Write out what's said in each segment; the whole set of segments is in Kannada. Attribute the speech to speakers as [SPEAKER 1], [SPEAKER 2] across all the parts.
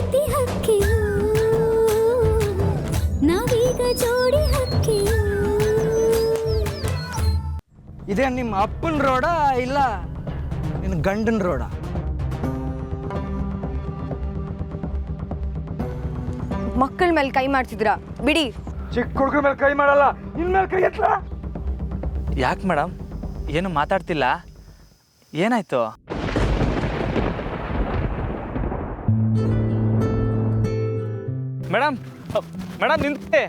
[SPEAKER 1] ಪ್ರೀತಿ ಹಕ್ಕಿಯು ನಾವೀಗ ಜೋಡಿ ಹಕ್ಕಿಯು.
[SPEAKER 2] ಇದೇ ನಿಮ್ಮ ಅಪ್ಪನ ರೋಡ ಇಲ್ಲ ನಿನ್ನ ಗಂಡನ ರೋಡ?
[SPEAKER 3] ಮಕ್ಕಳ ಮೇಲೆ ಕೈ ಮಾಡ್ತಿದ್ರಾ ಬಿಡಿ.
[SPEAKER 2] ಚಿಕ್ಕ ಹುಡುಗರ ಮೇಲೆ ಕೈ ಮಾಡಲ್ಲ, ನಿನ್ನ ಮೇಲೆ ಕೈ ಎತ್ತಲ.
[SPEAKER 4] ಯಾಕೆ ಮೇಡಮ್ ಏನು ಮಾತಾಡ್ತಿಲ್ಲ? ಏನಾಯ್ತು? ಮೇಡಮ್ ಮೇಡಮ್ ನಿಂತೆ.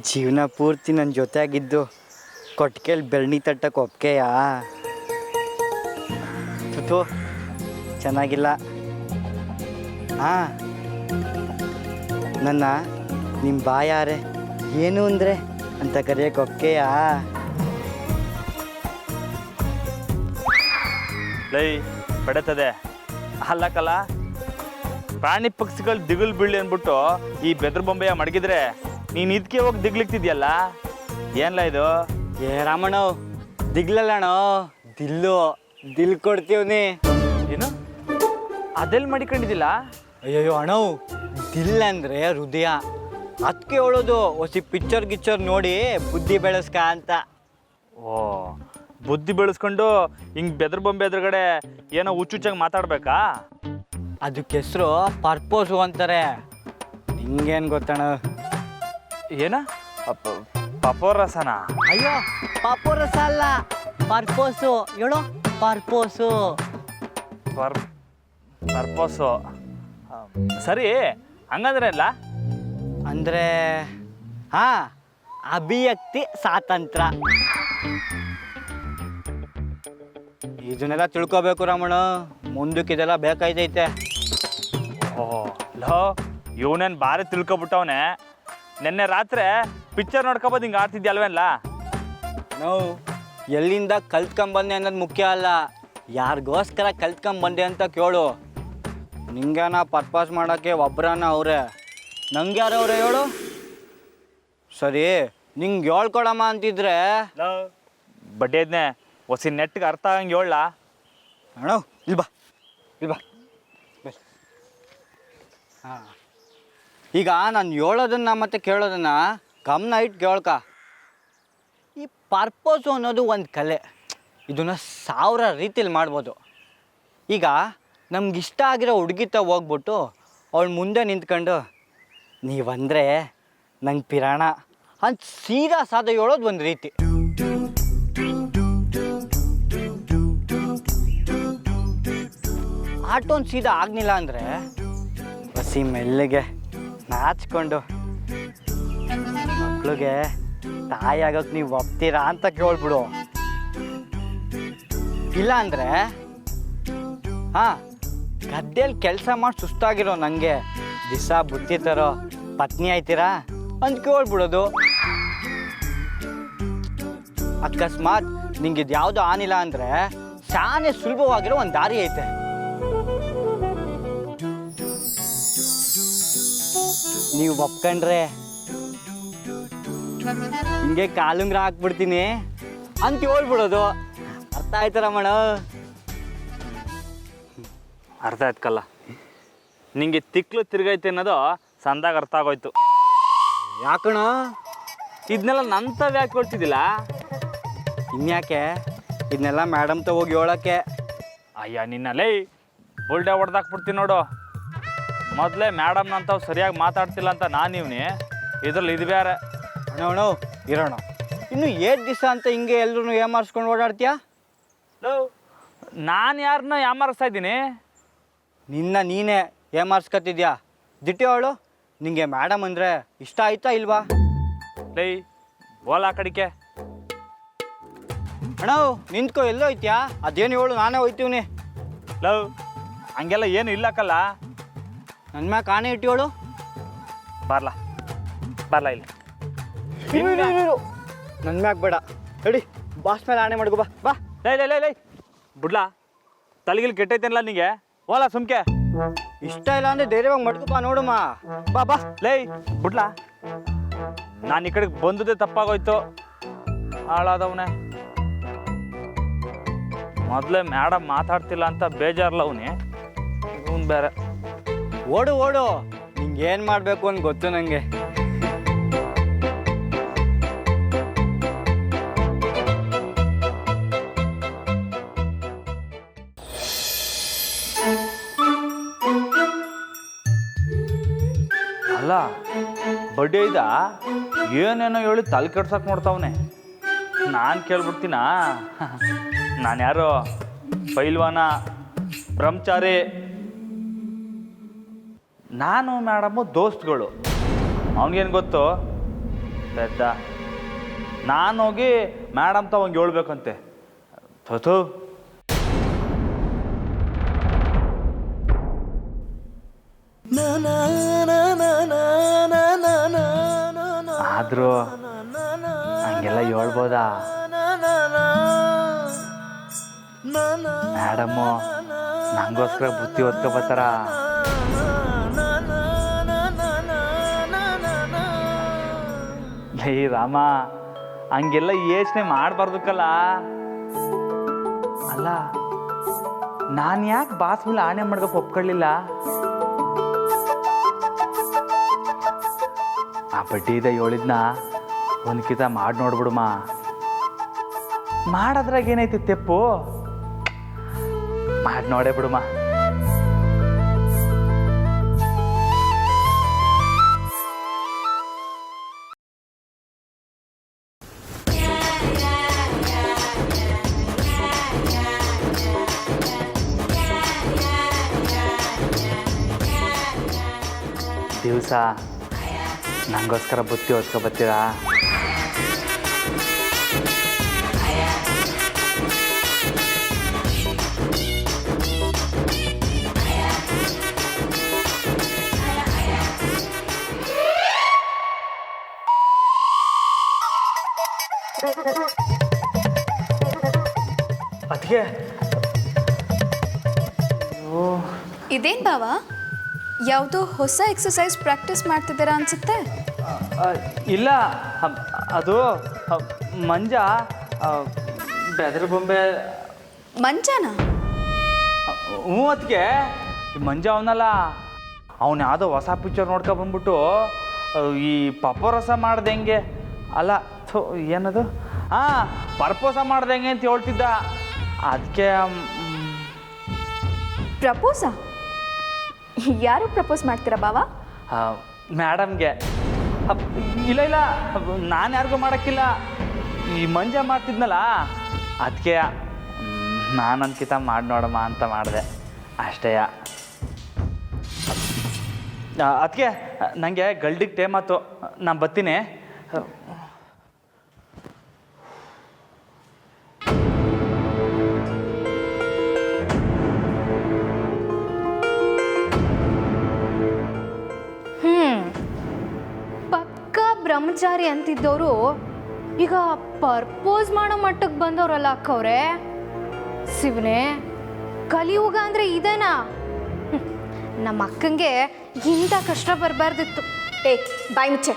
[SPEAKER 5] ಜೀವನ ಪೂರ್ತಿ ನನ್ನ ಜೊತೆಯಾಗಿದ್ದು ಕೊಟ್ಟಿಗೆಲ್ ಬೆಳ್ಳಿ ತಟ್ಟಕ್ಕೆ ಒಪ್ಕೆಯಾ? ತುತು ಚೆನ್ನಾಗಿಲ್ಲ. ಹಾಂ, ನನ್ನ ನಿಮ್ಮ ಬಾಯಾರೆ ಏನು ಅಂದರೆ ಅಂತ ಕರೆಯೋಕೆ ಒಪ್ಕೆಯಾ?
[SPEAKER 4] ಲೈ ಬೆಡತದೆ ಅಲ್ಲಕ್ಕಲ್ಲ, ಪ್ರಾಣಿ ಪಕ್ಷಿಗಳು ದಿಗುಲ್ ಬೀಳಿ ಅಂದ್ಬಿಟ್ಟು ಈ ಬೆದ್ರ ಬೊಂಬೆಯ ಮಡಗಿದ್ರೆ ನೀನು ಇದಕ್ಕೆ ಹೋಗಿ ದಿಗ್ಲಿಕ್ತಿದ್ಯಲ್ಲ, ಏನ್ಲ ಇದು?
[SPEAKER 5] ಏ ರಾಮಣ್ಣವ್, ದಿಗ್ಲಲ್ಲಣ್ಣೋ, ದಿಲ್ ಕೊಡ್ತೀವ್ನಿ.
[SPEAKER 4] ಏನು ಅದೆಲ್ಲಿ ಮಡಿಕೊಂಡಿದ್ದಿಲ್ಲ?
[SPEAKER 5] ಅಯ್ಯಯ್ಯೋ ಅಣ್ಣವ್, ದಿಲ್ ಅಂದರೆ ಹೃದಯ. ಅದಕ್ಕೆ ಹೇಳೋದು ಹೊಸಿ ಪಿಕ್ಚರ್ ನೋಡಿ ಬುದ್ಧಿ ಬೆಳೆಸ್ಕ ಅಂತ.
[SPEAKER 4] ಓ, ಬುದ್ಧಿ ಬೆಳೆಸ್ಕೊಂಡು ಹಿಂಗೆ ಬೆದ್ರ ಬೊಂಬೆ ಎದುರುಗಡೆ ಏನೋ ಹುಚ್ಚುಚ್ಚಾಗಿ ಮಾತಾಡ್ಬೇಕಾ?
[SPEAKER 5] ಅದಕ್ಕೆ ಹೆಸರು ಪರ್ಪೋಸು ಅಂತಾರೆ. ನಿಂಗೇನು ಗೊತ್ತಣ್ಣ?
[SPEAKER 4] ಏನ ಪಪೋರಸನ?
[SPEAKER 5] ಅಯ್ಯೋ, ಪರ್ಪೋರಸ ಅಲ್ಲ, ಪರ್ಪೋಸು ಹೇಳೋ. Purpose
[SPEAKER 4] purpose. ಸರಿ, ಹಂಗಂದ್ರೆ ಅಲ್ಲ
[SPEAKER 5] ಅಂದರೆ ಹಾಂ, ಅಭಿವ್ಯಕ್ತಿ ಸ್ವಾತಂತ್ರ್ಯ. ಇದನ್ನೆಲ್ಲ ತಿಳ್ಕೊಬೇಕು ರಾಮಣ್ಣ, ಮುಂದಕ್ಕೆ ಇದೆಲ್ಲ ಬೇಕಾಯ್ತೈತೆ.
[SPEAKER 4] ಓ ಲೋ, ಇವನೇನು ಭಾರಿ ತಿಳ್ಕೊಬಿಟ್ಟವನೆ. ನಿನ್ನೆ ರಾತ್ರಿ ಪಿಕ್ಚರ್ ನೋಡ್ಕೊಬೋದು ಹಿಂಗೆ ಆಡ್ತಿದ್ಯಲ್ವೇನ್ಲ?
[SPEAKER 5] ನಾವು ಎಲ್ಲಿಂದ ಕಲ್ತ್ಕೊಂಬಂದೆ ಅನ್ನೋದು ಮುಖ್ಯ ಅಲ್ಲ, ಯಾರಿಗೋಸ್ಕರ ಕಲ್ತ್ಕೊಂಬಂದೆ ಅಂತ ಕೇಳು. ನಿಂಗೇನ ಪರ್ಪಸ್ ಮಾಡೋಕ್ಕೆ ಒಬ್ಬರನ್ನ ಅವರೇ, ನಂಗೆ ಯಾರವ್ರೆ ಹೇಳು? ಸರಿ, ನಿಂಗೆ ಹೇಳ್ಕೊಡಮ್ಮ ಅಂತಿದ್ರೆ
[SPEAKER 4] ಬಡ್ಡಿ ಇದ್ನೆ ಹೊಸಿ ನೆಟ್ಗೆ ಅರ್ಥ ಆಗಂಗೆ ಹೇಳ.
[SPEAKER 5] ಅಣ್ಣ ಇಲ್ಬಾ. ಹಾಂ, ಈಗ ನಾನು ಹೇಳೋದನ್ನ ಮತ್ತು ಕೇಳೋದನ್ನ ಗಮನ ಇಟ್ಟು ಕೇಳ್ಕ. ಈ ಪರ್ಪೋಸು ಅನ್ನೋದು ಒಂದು ಕಲೆ. ಇದನ್ನು 1000 ರೀತಿಲಿ ಮಾಡ್ಬೋದು. ಈಗ ನಮ್ಗಿಷ್ಟ ಆಗಿರೋ ಹುಡುಗಿತ ಹೋಗ್ಬಿಟ್ಟು ಅವಳ ಮುಂದೆ ನಿಂತ್ಕೊಂಡು ನೀವಂದರೆ ನಂಗೆ ಪಿರಾಣ ಅಂತ ಸೀದಾ ಸಾದ ಹೇಳೋದು ಒಂದು ರೀತಿ. ಆಟೋನ್ ಸೀದಾ ಆಗಲಿಲ್ಲ ಅಂದರೆ ಹಸಿ ಮೆಲ್ಲಿಗೆ ನಾಚ್ಕೊಂಡು ಮಕ್ಳಿಗೆ ತಾಯಿ ಆಗೋಕೆ ನೀವು ಒಪ್ತೀರಾ ಅಂತ ಕೇಳ್ಬಿಡು. ಇಲ್ಲ ಅಂದರೆ ಹಾಂ, ಗದ್ದೆಯಲ್ಲಿ ಕೆಲಸ ಮಾಡಿ ಸುಸ್ತಾಗಿರೋ ನನಗೆ ದಿವಸ ಬುತ್ತಿ ತರೋ ಪತ್ನಿ ಆಯ್ತೀರಾ ಅಂತ ಕೇಳ್ಬಿಡೋದು. ಅಕಸ್ಮಾತ್ ನಿಂಗೆ ಇದು ಯಾವುದೋ ಆನಿಲ್ಲ ಅಂದರೆ ಶಾನೆ ಸುಲಭವಾಗಿರೋ ಒಂದು ದಾರಿ ಐತೆ. ನೀವು ಒಪ್ಕೊಂಡ್ರೆ ಹಿಂಗೆ ಕಾಲುಂಗ್ರ ಹಾಕ್ಬಿಡ್ತೀನಿ ಅಂತ ಹೇಳ್ಬಿಡೋದು. ಅರ್ಥ ಆಯ್ತಾರಮ್ಮಣ?
[SPEAKER 4] ಅರ್ಥ ಆಯ್ತಲ್ಲ, ನಿಂಗೆ ತಿಕ್ಲು ತಿರ್ಗೈತೆ ಅನ್ನೋದು ಸಂದಾಗ ಅರ್ಥ ಆಗೋಯ್ತು.
[SPEAKER 5] ಯಾಕಣ
[SPEAKER 4] ಇದನ್ನೆಲ್ಲ ನಂತವ್ ಯಾಕೆ ಕೊಡ್ತಿದ್ದಿಲ್ಲ?
[SPEAKER 5] ಇನ್ಯಾಕೆ ಇದನ್ನೆಲ್ಲ ಮೇಡಮ್ ಹೋಗಿ ಹೇಳೋಕ್ಕೆ?
[SPEAKER 4] ಅಯ್ಯ ನಿನ್ನಲ್ಲೇ ಬುಲ್ಡೆ ಹೊಡೆದಾಕ್ಬಿಡ್ತೀನಿ ನೋಡು. ಮೊದಲೇ ಮೇಡಮ್ ನಂತವ್ ಸರಿಯಾಗಿ ಮಾತಾಡ್ತಿಲ್ಲ ಅಂತ ನಾನು ಇವ್ನಿ, ಇದ್ರಲ್ಲಿ ಇದು ಬೇರೆ.
[SPEAKER 5] ಅಣ್ಣ ಇರೋಣ, ಇನ್ನು 7 ದಿವಸ ಅಂತ ಹಿಂಗೆ ಎಲ್ಲರೂ ಏಮಾರಿಸ್ಕೊಂಡು ಓಡಾಡ್ತೀಯಾ?
[SPEAKER 4] ನಾನು ಯಾರನ್ನ ಯಾಮಾರಿಸ್ತಾ ಇದ್ದೀನಿ?
[SPEAKER 5] ನಿನ್ನ ನೀನೇ ಏಮಾರಿಸ್ಕೊತಿದ್ಯಾ. ದಿಟ್ಟಿ ಅವಳು ನಿಂಗೆ ಮೇಡಮ್ ಅಂದರೆ ಇಷ್ಟ ಆಯ್ತಾ ಇಲ್ವಾ?
[SPEAKER 4] ಲೈ ಓಲಾ ಕಡಿಕೆ.
[SPEAKER 5] ಅಣ್ಣ ನಿಂತ್ಕೋ, ಎಲ್ಲೋ ಐತ್ಯಾ? ಅದೇನು ಹೇಳು, ನಾನೇ ಹೋಯ್ತೀವ್ನಿ.
[SPEAKER 4] ಲವ್ ಹಂಗೆಲ್ಲ ಏನು ಇಲ್ಲಕ್ಕಲ್ಲ.
[SPEAKER 5] ನನ್ನ ಮ್ಯಾಗ ಕಾಣೆ ಇಟ್ಟು ಹೇಳು.
[SPEAKER 4] ಬರ್ಲಾ ಇಲ್ಲಿ.
[SPEAKER 5] ನನ್ನ ಮ್ಯಾಗ ಬೇಡ, ಹೇಳಿ ಬಾಸ್ ಮೇಲೆ ಆಣೆ ಮಾಡ್ಕೋ. ಬಾ
[SPEAKER 4] ಲೈ ಬಿಡ್ಲಾ, ತಲೆಗಿಲ್ ಕೆಟ್ಟೈತೇನಲ್ಲ ನಿಂಗೆ? ಓಲಾ ಸುಮ್ಕೆ.
[SPEAKER 5] ಇಷ್ಟ ಇಲ್ಲ ಅಂದರೆ ಧೈರ್ಯವಾಗಿ ಮಡ್ಕೋ. ಬಾ ನೋಡಮ್ಮ, ಬಾ
[SPEAKER 4] ಲೈ ಬಿಡ್ಲಾ. ನಾನು ಈ ಕಡೆಗೆ ಬಂದದೇ ತಪ್ಪಾಗೋಯ್ತು. ಹಾಳಾದವನೇ ಮೊದಲೇ ಮೇಡಮ್ ಮಾತಾಡ್ತಿಲ್ಲ ಅಂತ ಬೇಜಾರಲ್ಲ ಅವನೇ, ಇವನು ಬೇರೆ.
[SPEAKER 5] ಓಡು ಓಡು, ನಿಂಗೆ ಏನು ಮಾಡಬೇಕು ಅಂತ ಗೊತ್ತು ನನಗೆ.
[SPEAKER 4] ಅಲ್ಲ ಬಡ್ಡಿ ಇದ್ದ ಏನೇನೋ ಹೇಳಿ ತಲೆ ಕೆಡ್ಸಕ್ಕೆ ನೋಡ್ತಾವನೆ. ನಾನು ಕೇಳ್ಬಿಡ್ತೀನ, ನಾನು ಯಾರೋ ಪೈಲ್ವಾನ ಬ್ರಹ್ಮಚಾರಿ, ನಾನು ಮೇಡಮು ದೋಸ್ತುಗಳು. ಅವನಿಗೇನು ಗೊತ್ತು ಪೆದ್ದ. ನಾನು ಹೋಗಿ ಮೇಡಮ್ ತವಂಗೆ ಹೇಳ್ಬೇಕಂತೆ. ಥೋ ಆದರೂ ಹಂಗೆಲ್ಲ ಹೇಳ್ಬೋದಾ? ಮೇಡಮ್ಮು ನಂಗೋಸ್ಕರ ಬುತ್ತಿ ಓದ್ಕೊಬತ್ತಾರ. ಲೇ ರಾಮ, ಹಂಗೆಲ್ಲ ಯೋಚನೆ ಮಾಡಬಾರ್ದಕ್ಕಲ್ಲ. ಅಲ್ಲ ನಾನು ಯಾಕೆ ಬಾಸ್ ಮೇಲೆ ಆಣೆ ಮಾಡ್ಬೇಕು ಒಪ್ಕೊಳ್ಳಿಲ್ಲ? ಆ ಬಡ್ಡಿದ ಹೇಳಿದ್ನ ಒಂದು ಕಿತ ಮಾಡಿ ನೋಡ್ಬಿಡುಮ. ಮಾಡೋದ್ರಾಗ ಏನೈತಿ ತೆಪ್ಪು? ಮಾಡಿ ನೋಡೇ ಬಿಡುಮ. ದಿವಸ ನಂಗೋಸ್ಕರ ಬುತ್ತಿ ಓದ್ಕೊಬತ್ತೀರಾ? ಅದಕ್ಕೆ
[SPEAKER 6] ಇದೇನು ಬಾವ, ಯಾವುದೋ ಹೊಸ ಎಕ್ಸಸೈಸ್ ಪ್ರಾಕ್ಟೀಸ್ ಮಾಡ್ತಿದ್ದೀರಾ ಅನ್ಸುತ್ತೆ.
[SPEAKER 4] ಇಲ್ಲ, ಅದು ಮಂಜ ಬೆದರ ಬೊಂಬೆ.
[SPEAKER 6] ಮಂಜಾನ?
[SPEAKER 4] ಹ್ಞೂ, ಅದಕ್ಕೆ ಮಂಜ ಅವನಲ್ಲ, ಅವನು ಯಾವುದೋ ಹೊಸ ಪಿಕ್ಚರ್ ನೋಡ್ಕೊ ಬಂದ್ಬಿಟ್ಟು ಈ ಪಪ್ಪರಸ ಮಾಡ್ದೆ ಹೆಂಗೆ, ಅಲ್ಲ ಏನದು, ಹಾಂ ಪರ್ಪೋಸ ಮಾಡ್ದೆ ಹೆಂಗೆ ಅಂತ ಹೇಳ್ತಿದ್ದ. ಅದಕ್ಕೆ
[SPEAKER 6] ಪ್ರಪೋಸ? ಯಾರು ಪ್ರಪೋಸ್ ಮಾಡ್ತೀರಾ ಬಾವ?
[SPEAKER 4] ಮೇಡಮ್ಗೆ. ಇಲ್ಲ ಇಲ್ಲ, ನಾನು ಯಾರಿಗೂ ಮಾಡೋಕ್ಕಿಲ್ಲ, ಈ ಮಂಜ ಮಾಡ್ತಿದ್ನಲ್ಲ ಅದಕ್ಕೆ ನಾನು ಅನ್ಕಿತ ಮಾಡಿ ನೋಡಮ್ಮ ಅಂತ ಮಾಡಿದೆ ಅಷ್ಟೇ. ಅದಕ್ಕೆ ನನಗೆ ಗಲ್ಡಿಗೆ ಟೈಮ್ ಆಯ್ತು, ನಾನು ಬರ್ತೀನಿ.
[SPEAKER 3] ಬ್ರಹ್ಮಚಾರಿ ಅಂತಿದ್ದವರು ಈಗ ಪರ್ಪೋಸ್ ಮಾಡೋ ಮಟ್ಟಕ್ಕೆ ಬಂದವರಲ್ಲ ಅಕ್ಕವ್ರೆ. ಶಿವನೇ, ಕಲಿಯುಗ ಅಂದರೆ ಇದೇನಾ? ನಮ್ಮ ಅಕ್ಕಂಗೆ ಇಂಥ ಕಷ್ಟ ಬರಬಾರ್ದಿತ್ತು.
[SPEAKER 6] ಬಾಯ್ ಮುಚ್ಚೆ.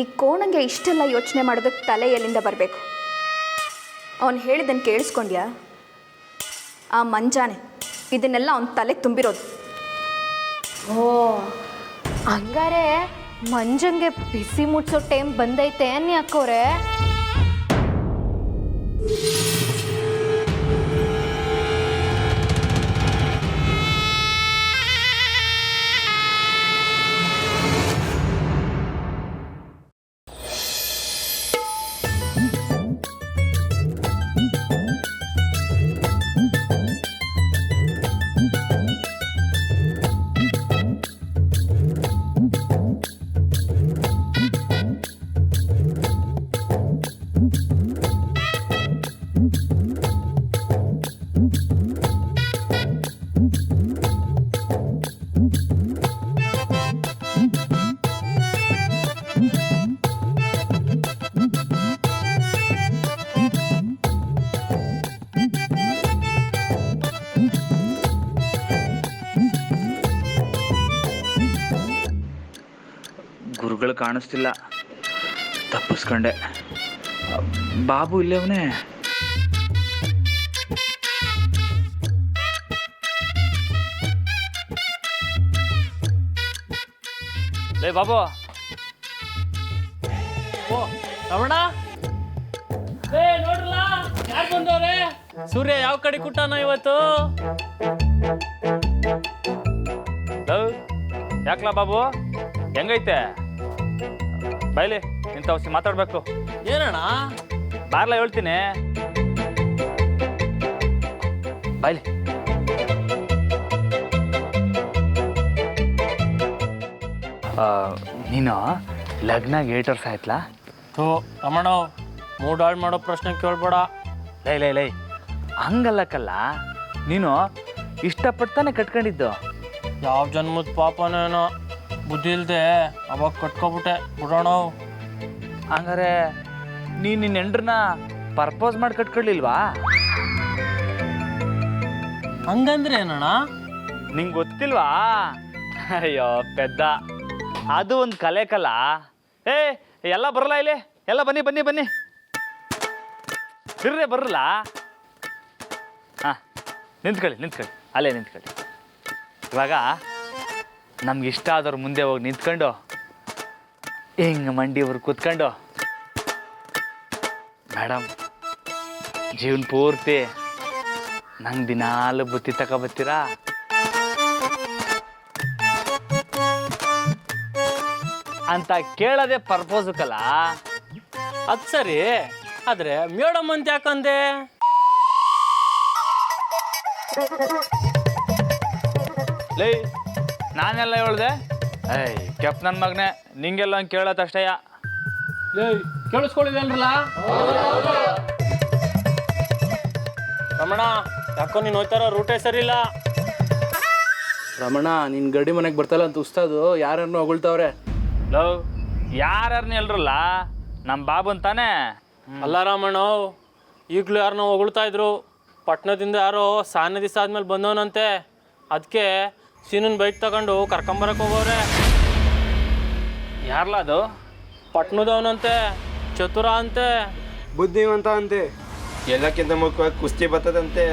[SPEAKER 6] ಈ ಕೋಣಂಗೆ ಇಷ್ಟೆಲ್ಲ ಯೋಚನೆ ಮಾಡೋದಕ್ಕೆ ತಲೆ ಎಲ್ಲಿಂದ ಬರಬೇಕು? ಅವನು ಹೇಳಿದ್ದನ್ನು ಕೇಳಿಸ್ಕೊಂಡ್ಯಾ? ಆ ಮಂಜಾನೆ ಇದನ್ನೆಲ್ಲ ಅವನ ತಲೆ ತುಂಬಿರೋದು.
[SPEAKER 3] ಓ, ಹಂಗಾರೆ ಮಂಜಂಗೆ ಬಿಸಿ ಮುಟ್ಸೋ ಟೈಮ್ ಬಂದೈತೆ ಅನ್ನಿ ಅಕ್ಕವ್ರೆ.
[SPEAKER 4] ಕಾಣಿಸ್ತಿಲ್ಲ. ತಪ್ಪಿಸ್ಕೊಂಡೆ. ಬಾಬು ಇಲ್ಲವನೇ? ಲೇ ಬಾಬು.
[SPEAKER 7] ಓ ರಮಣ, ನೋಡ್ರಲ್ಲ ಯಾರು ಬಂದವ್ರೆ? ಸೂರ್ಯ ಯಾವ ಕಡೆ ಕುಟ್ಟಾನ ಇವತ್ತು?
[SPEAKER 4] ಯಾಕ್ಲಾ ಬಾಬು, ಹೆಂಗೈತೆ? ಬೈಲಿ ನಿಂತ ಮಾತಾಡ್ಬೇಕು.
[SPEAKER 7] ಏನಣ್ಣ?
[SPEAKER 4] ಬಾರ್ಲ ಹೇಳ್ತೀನಿ. ಬಾಯ್ಲಿ. ನೀನು ಲಗ್ನಾಗ 8 ವರ್ಷ ಆಯ್ತಲಾ?
[SPEAKER 7] ಥೋ ರಮಣ, ಮೂಡ್ ಹಾಳು ಮಾಡೋ ಪ್ರಶ್ನೆ ಕೇಳ್ಬೇಡ.
[SPEAKER 4] ಲೈ ಹಂಗಲ್ಲಕ್ಕಲ್ಲ, ನೀನು ಇಷ್ಟಪಡ್ತಾನೆ ಕಟ್ಕೊಂಡಿದ್ದು.
[SPEAKER 7] ಯಾವ ಜನ್ಮದ ಪಾಪನೇನೋ, ಬುದ್ಧಿ ಇಲ್ದೆ ಅವಾಗ ಕಟ್ಕೊಬಿಟ್ಟೆ. ಬಿಡೋಣ.
[SPEAKER 4] ಹಂಗಾರೆ ನೀನು ನಿನ್ನ ಹೆಂಡ್ರನ್ನ ಪರ್ಪೋಸ್ ಮಾಡಿ ಕಟ್ಕೊಳ್ಳಿಲ್ವಾ?
[SPEAKER 7] ಹಂಗಂದ್ರೆ ಏನಣ್ಣ?
[SPEAKER 4] ನಿಂಗೆ ಗೊತ್ತಿಲ್ವಾ? ಅಯ್ಯೋ ಪೆದ್ದ, ಅದು ಒಂದು ಕಲೆ ಕಲ್ಲ. ಎಲ್ಲ ಬರಲ್ಲ ಇಲ್ಲಿ, ಎಲ್ಲ ಬನ್ನಿ ಬನ್ನಿ ಬನ್ನಿ, ಬಿರ್ರೆ ಬರಲ್ಲ. ಹಾಂ, ನಿಂತ್ಕೊಳ್ಳಿ, ಅಲ್ಲೇ ನಿಂತ್ಕೊಳ್ಳಿ. ಇವಾಗ ನಮ್ಗೆ ಇಷ್ಟ ಆದವ್ರು ಮುಂದೆ ಹೋಗಿ ನಿಂತ್ಕೊಂಡು ಹಿಂಗೆ ಮಂಡಿಯವ್ರು ಕೂತ್ಕೊಂಡು, ಮೇಡಮ್ ಜೀವನ ಪೂರ್ತಿ ನಂಗೆ ದಿನಾಲು ಬುತ್ತಿ ತಗೊಬತ್ತೀರಾ ಅಂತ ಕೇಳೋದೇ ಪರ್ಪೋಸಕ್ಕಲ್ಲ.
[SPEAKER 7] ಅದು ಸರಿ, ಆದ್ರೆ ಮೇಡಮ್ ಅಂತ ಯಾಕಂದೆ?
[SPEAKER 4] ಲೈ ನಾನೆಲ್ಲ ಹೇಳ್ದೆ? ಕೆಪ್ ನನ್ನ ಮಗನೇ, ನಿಂಗೆಲ್ಲ ಹಂಗೆ ಕೇಳತ್ತಷ್ಟಯ್ಯ.
[SPEAKER 7] ಕೇಳಿಸ್ಕೊಳ್ಳಿದೇನ್ರಲ್ಲ? ರಮಣ, ಯಾಕೋ ನೀನು ಹೋಯ್ತಾರೋ ರೂಟೇ ಸರಿ ಇಲ್ಲ.
[SPEAKER 8] ರಮಣ, ನಿನ್ನ ಗಡಿ ಮನೆಗೆ ಬರ್ತಲ್ಲ ಅಂತ ಉಸ್ತಾದು ಯಾರನ್ನು ಹೊಗಳ್ತಾವ್ರೆ.
[SPEAKER 4] ಲವ್ ಯಾರನ್ನ ಹೇಳ್ರಲ್ಲ, ನಮ್ಮ ಬಾಬುನ್ ತಾನೇ.
[SPEAKER 7] ಅಲ್ಲ ರಾಮಣ್ಣ, ಈಗಲೂ ಯಾರನ್ನೋ ಹೊಗಳ್ತಾ ಇದ್ರು. ಪಟ್ಟಣದಿಂದ ಯಾರೋ ಸಾನೆ ದಿವಸ ಆದ್ಮೇಲೆ ಬಂದವನಂತೆ. ಅದಕ್ಕೆ ಸೀನನ್ ಬೈಕ್ ತಗೊಂಡು ಕರ್ಕೊಂಬರಕ್ಕೆ ಹೋಗೋರೆ.
[SPEAKER 4] ಯಾರ್ಲ ಅದು?
[SPEAKER 7] ಪಟ್ಟಣದವನಂತೆ, ಚತುರ ಅಂತೆ,
[SPEAKER 9] ಬುದ್ಧಿವಂತ ಅಂತೆ, ಎಲ್ಲಕ್ಕಿಂತ ಮುಖ್ಯವಾಗಿ ಕುಸ್ತಿ ಬರ್ತದಂತೆ.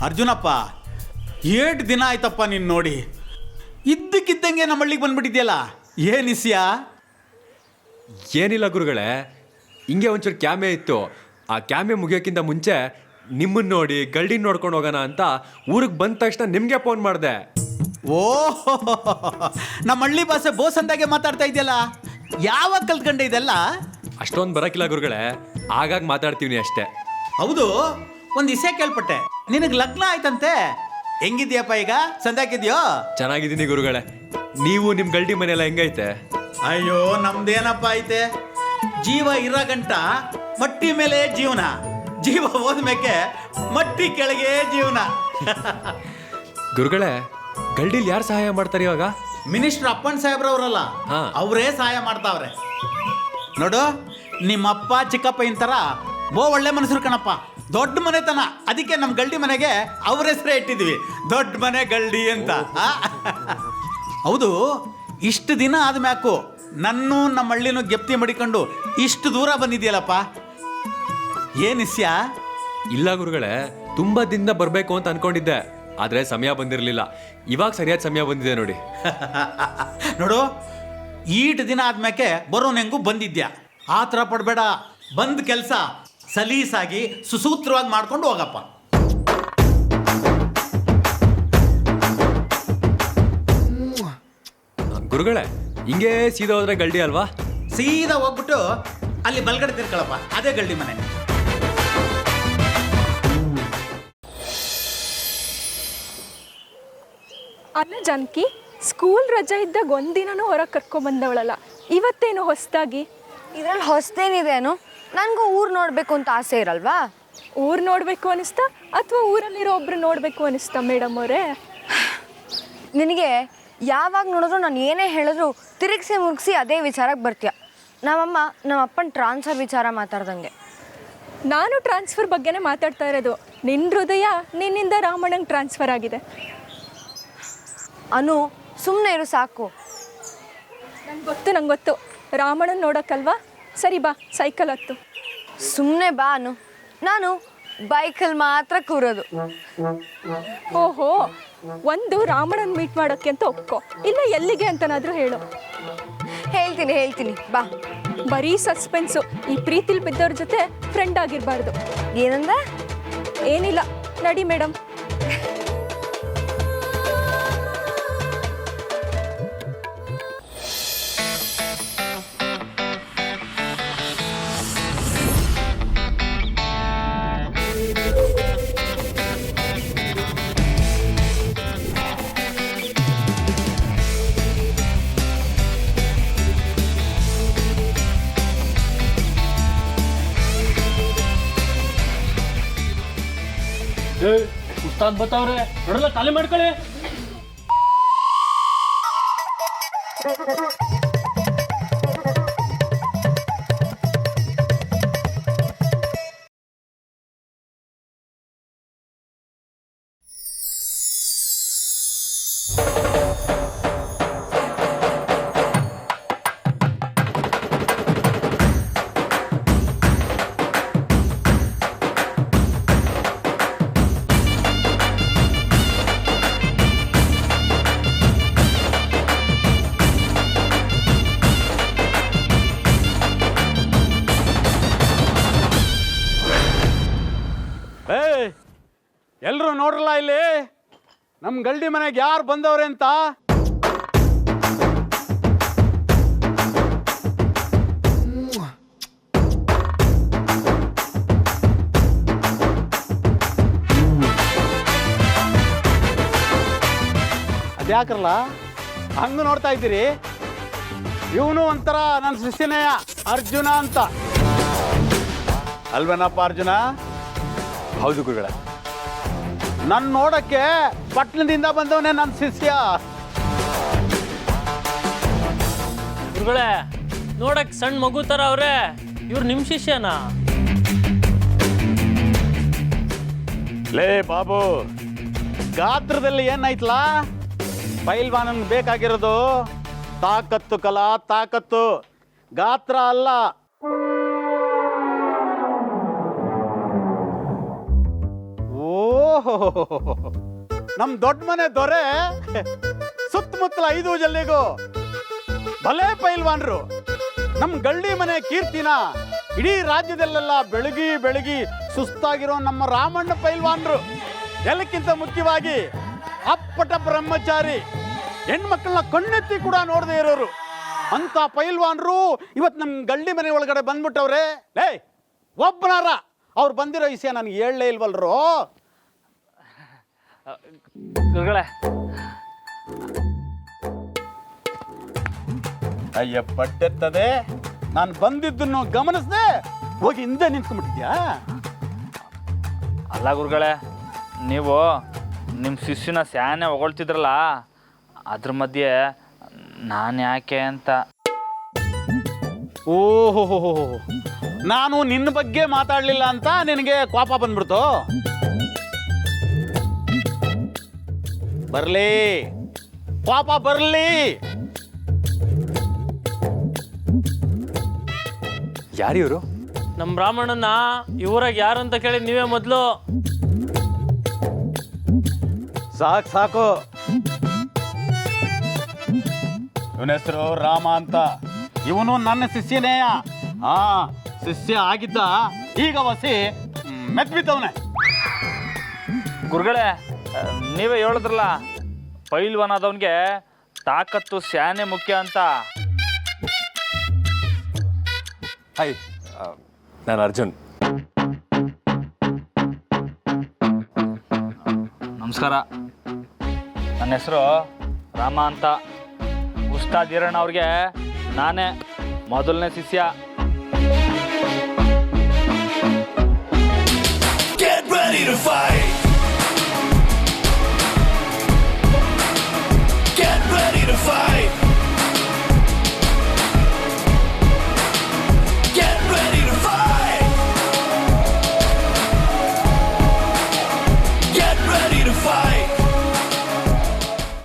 [SPEAKER 10] ಅರ್ಜುನಪ್ಪ, 8 ದಿನ ಆಯ್ತಪ್ಪ ನೀನು ನೋಡಿ. ಇದ್ದಕ್ಕಿದ್ದಂಗೆ ನಮ್ಮ ಹಳ್ಳಿಗೆ ಬಂದ್ಬಿಟ್ಟಿದ್ಯಲ್ಲ, ಏನಿಸ್ಯಾ?
[SPEAKER 11] ಏನಿಲ್ಲ ಗುರುಗಳೇ, ಹಿಂಗೆ ಒಂಚೂರು ಕ್ಯಾಮೆ ಇತ್ತು. ಆ ಕ್ಯಾಮೆ ಮುಗಿಯೋಕ್ಕಿಂತ ಮುಂಚೆ ನಿಮ್ಮನ್ನು ನೋಡಿ ಗಲ್ಡಿನ ನೋಡ್ಕೊಂಡು ಹೋಗೋಣ ಅಂತ ಊರಿಗೆ ಬಂದ ತಕ್ಷಣ ನಿಮಗೆ ಫೋನ್ ಮಾಡಿದೆ.
[SPEAKER 10] ಓ, ನಮ್ಮ ಹಳ್ಳಿ ಭಾಷೆ ಬೋಸಂದಾಗೆ ಮಾತಾಡ್ತಾ ಇದೆಯಲ್ಲ, ಯಾವಾಗ ಕಲ್ತ್ಕೊಂಡೆ ಇದೆಲ್ಲ?
[SPEAKER 11] ಅಷ್ಟೊಂದು ಬರೋಕ್ಕಿಲ್ಲ ಗುರುಗಳೇ, ಆಗಾಗ ಮಾತಾಡ್ತೀವಿ ಅಷ್ಟೇ.
[SPEAKER 10] ಹೌದು, ಒಂದು ವಿಷಯ ಕೇಳ್ಪಟ್ಟೆ, ನಿನಗೆ ಲಗ್ನ ಆಯ್ತಂತೆ. ಹೆಂಗಿದ್ಯಪ್ಪ ಈಗ? ಸಂದಾಕಿದ್ಯೋ?
[SPEAKER 11] ಚೆನ್ನಾಗಿದ್ದೀನಿ ಗುರುಗಳೇ. ನೀವು ನಿಮ್ಮ ಗಲ್ಡಿ ಮನೆಯೆಲ್ಲ ಹೆಂಗೈತೆ?
[SPEAKER 10] ಅಯ್ಯೋ, ನಮ್ದೇನಪ್ಪ ಐತೆ, ಜೀವ ಇರೋ ಗಂಟ ಮಟ್ಟಿ ಮೇಲೆ ಜೀವನ, ಜೀವ ಹೋದ್ಮೇಕೆ ಮಟ್ಟಿ ಕೆಳಗೆ ಜೀವನ.
[SPEAKER 11] ಗುರುಗಳೇ, ಗಲ್ಡಿಲಿ ಯಾರು ಸಹಾಯ ಮಾಡ್ತಾರೆ ಇವಾಗ?
[SPEAKER 10] ಮಿನಿಸ್ಟರ್ ಅಪ್ಪಣ್ಣ ಸಾಹೇಬ್ರವ್ರಲ್ಲ,
[SPEAKER 11] ಹಾ.
[SPEAKER 10] ಅವರೇ ಸಹಾಯ ಮಾಡ್ತಾವ್ರೆ. ನೋಡು, ನಿಮ್ಮಪ್ಪ ಚಿಕ್ಕಪ್ಪ ಇಂತರ ಒಳ್ಳೆ ಮನಸ್ಸರು ಕಣಪ್ಪ, ದೊಡ್ಡ ಮನೆತನ. ಅದಕ್ಕೆ ನಮ್ಮ ಗಲ್ಡಿ ಮನೆಗೆ ಅವ್ರ ಹೆಸರೇ ಇಟ್ಟಿದ್ವಿ, ದೊಡ್ಡ ಮನೆ ಗಲ್ಡಿ ಅಂತ. ಹೌದು, ಇಷ್ಟು ದಿನ ಆದ್ಮ್ಯಾಕು ನನ್ನೂ ನಮ್ಮ ಹಳ್ಳಿನೂ ಗೆಪ್ತಿ ಮಡಿಕೊಂಡು ಇಷ್ಟು ದೂರ ಬಂದಿದ್ಯಲ್ಲಪ್ಪ, ಏನಿಸ್ಯಾ?
[SPEAKER 11] ಇಲ್ಲ ಗುರುಗಳೇ, ತುಂಬ ದಿನದಿಂದ ಬರಬೇಕು ಅಂತ ಅನ್ಕೊಂಡಿದ್ದೆ, ಆದರೆ ಸಮಯ ಬಂದಿರಲಿಲ್ಲ. ಇವಾಗ ಸರಿಯಾದ ಸಮಯ ಬಂದಿದೆ ನೋಡಿ.
[SPEAKER 10] ನೋಡು, ಈಟ್ ದಿನ ಆದ್ಮ್ಯಾಕೆ ಬರೋನ್ ಹೆಂಗೂ ಬಂದಿದ್ಯಾ, ಆ ಥರ ಪಡಬೇಡ. ಬಂದ ಕೆಲಸ ಸಲೀಸಾಗಿ ಸುಸೂತ್ರವಾಗಿ ಮಾಡ್ಕೊಂಡು ಹೋಗಪ್ಪ.
[SPEAKER 11] ಗುರುಗಳೇ, ಹಿಂಗೆ ಸೀದಾ ಹೋದ್ರೆ ಗಲ್ಡಿ ಅಲ್ವಾ?
[SPEAKER 10] ಸೀದಾ ಹೋಗ್ಬಿಟ್ಟು ಅಲ್ಲಿ ಬಲ್ಗಡೆ ತಿರ್ಕೊಳಪ್ಪ, ಅದೇ ಗಲ್ಡಿ ಮನೆ.
[SPEAKER 6] ಅಲ್ಲ ಜಾನಕಿ, ಸ್ಕೂಲ್ ರಜೆ ಇದ್ದಾಗ ಒಂದಿನನೂ ಹೊರಗೆ ಕರ್ಕೊಂಬಂದವಳಲ್ಲ, ಇವತ್ತೇನು ಹೊಸದಾಗಿ?
[SPEAKER 3] ಇದ್ರಲ್ಲಿ ಹೊಸದೇನಿದೇನು? ನನಗೂ ಊರು ನೋಡಬೇಕು ಅಂತ ಆಸೆ ಇರಲ್ವಾ?
[SPEAKER 6] ಊರು ನೋಡಬೇಕು ಅನಿಸ್ತಾ ಅಥವಾ ಊರಲ್ಲಿರೋ ಒಬ್ರು ನೋಡಬೇಕು ಅನಿಸ್ತಾ ಮೇಡಮ್ ಅವರೇ?
[SPEAKER 3] ನಿನಗೆ ಯಾವಾಗ ನೋಡಿದ್ರು ನಾನು ಏನೇ ಹೇಳಿದ್ರು ತಿರುಗಿಸಿ ಮುರುಗಿಸಿ ಅದೇ ವಿಚಾರಕ್ಕೆ ಬರ್ತೀಯ. ನಮ್ಮ ಅಪ್ಪನ ಟ್ರಾನ್ಸ್ಫರ್ ವಿಚಾರ ಮಾತಾಡ್ದಂಗೆ.
[SPEAKER 6] ನಾನು ಟ್ರಾನ್ಸ್ಫರ್ ಬಗ್ಗೆನೇ ಮಾತಾಡ್ತಾ ಇರೋದು. ನಿನ್ನ ಹೃದಯ ನಿನ್ನಿಂದ ರಾಮಣ್ಣಂಗೆ ಟ್ರಾನ್ಸ್ಫರ್ ಆಗಿದೆ.
[SPEAKER 3] ಅನು, ಸುಮ್ಮನೆ ಇರು ಸಾಕು.
[SPEAKER 6] ನಂಗೆ ಗೊತ್ತು ರಾಮಣ್ಣನ ನೋಡೋಕ್ಕಲ್ವಾ? ಸರಿ ಬಾ, ಸೈಕಲ್ ಹತ್ತು.
[SPEAKER 3] ಸುಮ್ಮನೆ ಬಾ ಅನು, ನಾನು ಬೈಕಲ್ಲಿ ಮಾತ್ರ ಕೂರೋದು.
[SPEAKER 6] ಓಹೋ, ಒಂದು ರಾಮಣ್ಣನ ಮೀಟ್ ಮಾಡೋಕ್ಕೆ ಅಂತ ಒಪ್ಕೋ, ಇಲ್ಲ ಎಲ್ಲಿಗೆ ಅಂತನಾದರೂ ಹೇಳು.
[SPEAKER 3] ಹೇಳ್ತೀನಿ ಬಾ.
[SPEAKER 6] ಬರೀ ಸಸ್ಪೆನ್ಸು. ಈ ಪ್ರೀತಿಲಿ ಬಿದ್ದವ್ರ ಜೊತೆ ಫ್ರೆಂಡ್ ಆಗಿರಬಾರ್ದು.
[SPEAKER 3] ಏನಂದ?
[SPEAKER 6] ಏನಿಲ್ಲ, ನಡಿ ಮೇಡಮ್.
[SPEAKER 7] ಉಸ್ತಾದ್ ಬತ್ತವ್ರೆ, ನೋಡಲ್ಲ ಖಾಲಿ ಮಾಡ್ಕೊಳ್ಳಿ.
[SPEAKER 10] ಎಲ್ಲರೂ ನೋಡ್ರಲ್ಲ ಇಲ್ಲಿ ನಮ್ಮ ಗಲ್ಡಿ ಮನೆಗೆ ಯಾರು ಬಂದವ್ರೆ ಅಂತ. ಅದ್ಯಾಕ್ರಲ್ಲ ಹಂಗ ನೋಡ್ತಾ ಇದ್ದೀರಿ? ಇವನು ಒಂಥರ ನನ್ನ ಶಿಷ್ಯನೇಯ ಅರ್ಜುನ ಅಂತ ಅಲ್ವೇನಪ್ಪ ಅರ್ಜುನ?
[SPEAKER 11] ಹೌದು ಗುರುಗಳೇ.
[SPEAKER 10] ನನ್ನ ನೋಡಕ್ಕೆ ಪಟ್ಟಣದಿಂದ ಬಂದವನೇ ನನ್ನ ಶಿಷ್ಯ.
[SPEAKER 7] ಗುರುಗಳೇ, ನೋಡಕ್ ಸಣ್ಣ ಮಗು ಥರ ಅವ್ರೆ, ಇವ್ರು ನಿಮ್ಮ ಶಿಷ್ಯನಾ?
[SPEAKER 10] ಲೇ ಬಾಬು, ಗಾತ್ರದಲ್ಲಿ ಏನಾಯ್ತಲ್ಲ, ಪೈಲ್ವಾನಂಗೆ ಬೇಕಾಗಿರೋದು ತಾಕತ್ತು ಕಲಾ, ತಾಕತ್ತು, ಗಾತ್ರ ಅಲ್ಲ. ಓಹೋ, ನಮ್ ದೊಡ್ಡ ಮನೆ ದೊರೆ ಸುತ್ತಮುತ್ತಲ 5 ಜಲ್ಲಿಗೂ ಭಲೇ ಪೈಲ್ವಾನ್ರು. ನಮ್ ಗಳ್ಳಿ ಮನೆ ಕೀರ್ತಿನ ಇಡೀ ರಾಜ್ಯದಲ್ಲೆಲ್ಲ ಬೆಳಗಿ ಸುಸ್ತಾಗಿರೋ ನಮ್ಮ ರಾಮಣ್ಣ ಪೈಲ್ವಾನ್ರು. ಎಲ್ಲಕ್ಕಿಂತ ಮುಖ್ಯವಾಗಿ ಅಪ್ಪಟ ಬ್ರಹ್ಮಚಾರಿ, ಹೆಣ್ಮಕ್ಳನ್ನ ಕಣ್ಣೆತ್ತಿ ಕೂಡ ನೋಡದೆ ಇರೋರು ಅಂತ ಪೈಲ್ವಾನ್ರು ಇವತ್ತು ನಮ್ಮ ಗಳ್ಳಿ ಮನೆ ಒಳಗಡೆ ಬಂದ್ಬಿಟ್ಟವ್ರೆ. ಲೇ ಒಬ್ಬನಾರ ಅವ್ರು ಬಂದಿರೋ ವಿಷಯ ನನಗೆ ಹೇಳಲೇ ಇಲ್ವಲ್ರು?
[SPEAKER 4] ಗುರುಗಳೇ,
[SPEAKER 10] ಅಯ್ಯ ಪಟ್ಟೆತ್ತದೆ, ನಾನು ಬಂದಿದ್ದನ್ನು ಗಮನಿಸ್ದೆ ಹೋಗಿ ಹಿಂದೆ ನಿಂತ್ಕೊಂಡ್ಬಿಟ್ಟಿದ್ಯಾ?
[SPEAKER 4] ಅಲ್ಲ ಗುರುಗಳೇ, ನೀವು ನಿಮ್ಮ ಶಿಷ್ಯನ ಸ್ಯಾನೆ ಹೊಗಳ್ತಿದ್ರಲ್ಲ, ಅದ್ರ ಮಧ್ಯೆ ನಾನು ಯಾಕೆ ಅಂತ.
[SPEAKER 10] ಓಹೋ, ನಾನು ನಿನ್ನ ಬಗ್ಗೆ ಮಾತಾಡಲಿಲ್ಲ ಅಂತ ನಿನಗೆ ಕೋಪ ಬಂದ್ಬಿಡ್ತು? ಬರ್ಲಿ, ಕೋಪ ಬರ್ಲಿ.
[SPEAKER 11] ಯಾರಿವರು?
[SPEAKER 7] ನಮ್ಮ ಬ್ರಾಹ್ಮಣನ ಇವರಾಗ ಯಾರು ಅಂತ ಕೇಳಿ ನೀವೇ ಮೊದಲು.
[SPEAKER 10] ಸಾಕು, ಇವನ ಹೆಸರು ರಾಮ ಅಂತ. ಇವನು ನನ್ನ ಶಿಷ್ಯನೇಯ. ಶಿಷ್ಯ ಆಗಿದ್ದ, ಈಗ ವಸಿ ಮೆತ್ಬಿತ್ತವನೆ.
[SPEAKER 4] ಗುರುಗಳೇ, ನೀವೇ ಹೇಳಿದ್ರಲ್ಲ, ಪೈಲ್ವಾನಾದವನಿಗೆ ತಾಕತ್ತು ಸ್ಯಾನೆ ಮುಖ್ಯ ಅಂತ.
[SPEAKER 11] ಹಾಯ್, ನಾನು ಅರ್ಜುನ್.
[SPEAKER 4] ನಮಸ್ಕಾರ, ನನ್ನ ಹೆಸರು ರಾಮ ಅಂತ. ಉಸ್ತಾದ್ ಈರಣ್ಣ ಅವ್ರಿಗೆ ನಾನೇ ಮೊದಲನೇ ಶಿಷ್ಯ.